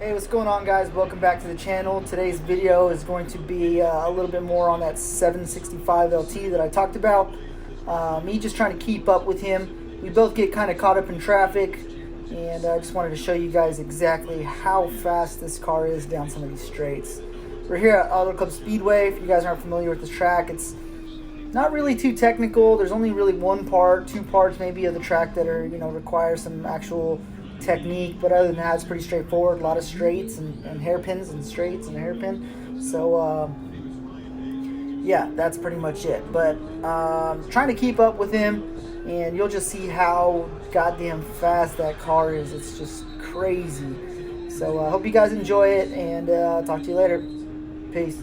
Hey, what's going on, guys? Welcome back to the channel. Today's video is going to be a little bit more on that 765LT that I talked about. Me just trying to keep up with him. We both get kind of caught up in traffic, and I just wanted to show you guys exactly how fast this car is down some of these straights. We're here at Auto Club Speedway. If you guys aren't familiar with this track, it's not really too technical. There's only really two parts maybe of the track that are, require some actual technique, but other than that, it's pretty straightforward. A lot of straights and hairpins and straights and a hairpin. So yeah, that's pretty much it. But trying to keep up with him, and you'll just see how goddamn fast that car is. It's just crazy. So I hope you guys enjoy it, and talk to you later. Peace.